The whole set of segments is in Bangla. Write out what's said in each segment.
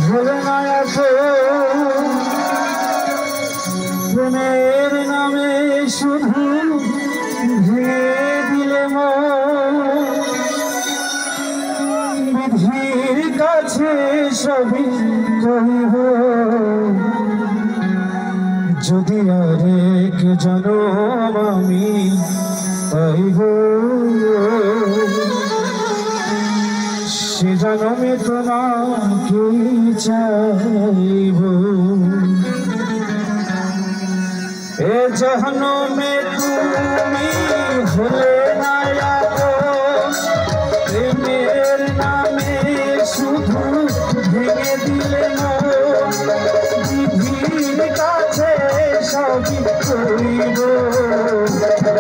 ভুলে না এত প্রেমের নামে শুধু ভেঙে দিলে বিধির কাছে সবই কহিব যদি আরেক জনম আমি পাইব সে জনমে তোমাকে চাইব এ জনমে তুমি হলে না প্রেমের নামে শুধু ভেঙে দিলে বিধির কাছে সবই করিব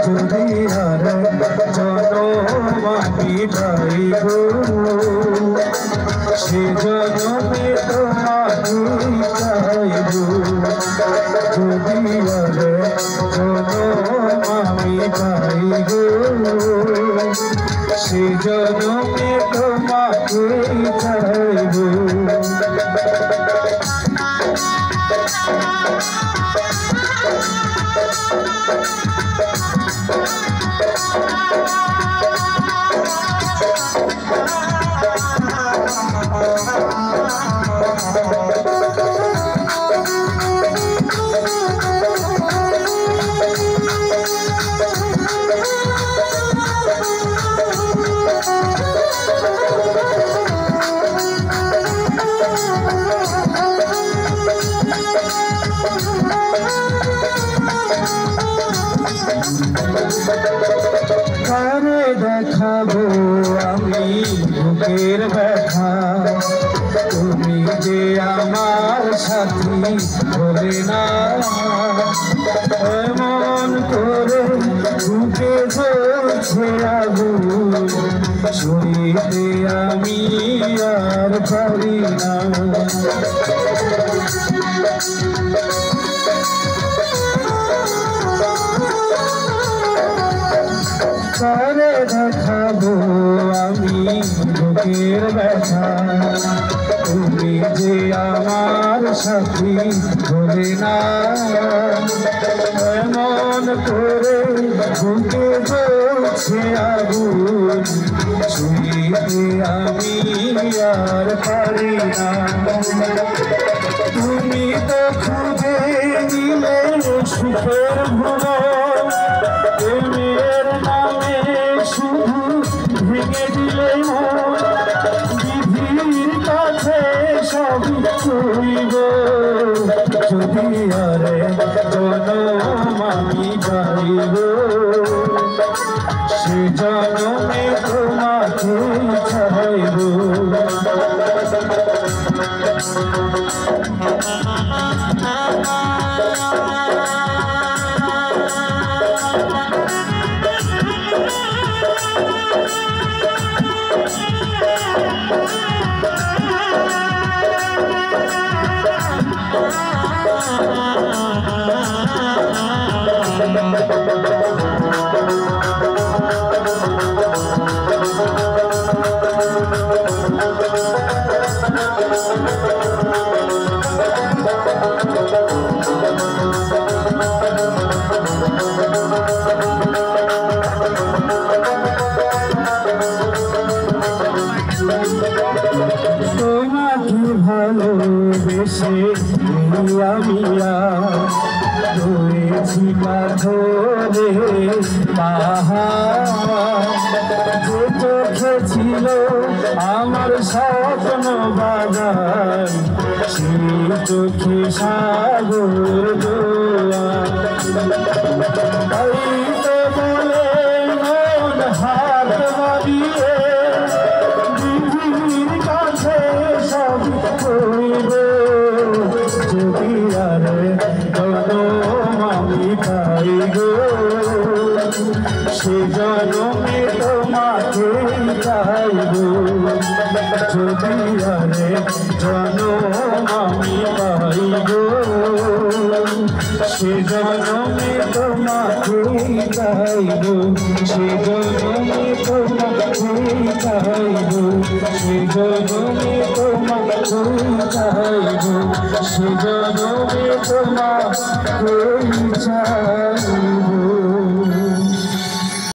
যদি আর জনম আমি পাইব সে জনমে তোমাকে চাইব যদি আর জনম আমি পাইব সে জনমে তোমাকে চাইব কারে দেখাবো আমি বুকের ব্যথা তুমি যে আমার সাথী বলে না এমন করে বুকে জ্বলছে আগুন সইতে আমি আর পারি না কারে দেখাবো আমি বুকের ব্যথা তুমি যে আমার সাথী বলে না এমন করে বুকে জ্বলছে আগুন ছুঁইতে আমি আর পারি না তুমি তো খুঁজে দিলে সুখের ভুবন প্রেমের নামে শুধু ভেঙে দিলে বিধির কাছে সবই করিব যদি আরে জনম আমি পাইব সে জনমে তোমাকে চাইব তোমাকে ভালোবেসে মিয়া রয়েছি পাথরে পাহাড় যে চোখে ছিল আমার স্বপ্ন বাগান সেই চোখে সাগর তাই তো বলে মন হাত বাড়িয়ে বিধির কাছে সব করিব যদি আর জনম আমি পাইব সে জনমে তোমাকে চাইব যদি আর জনম আমি পাইব সে জনমে তোমাকে চাইব সে জনমে তোমাকে চাইব সেজনমে তোমাকে চাইব সেজনমে তোমাকে চাইব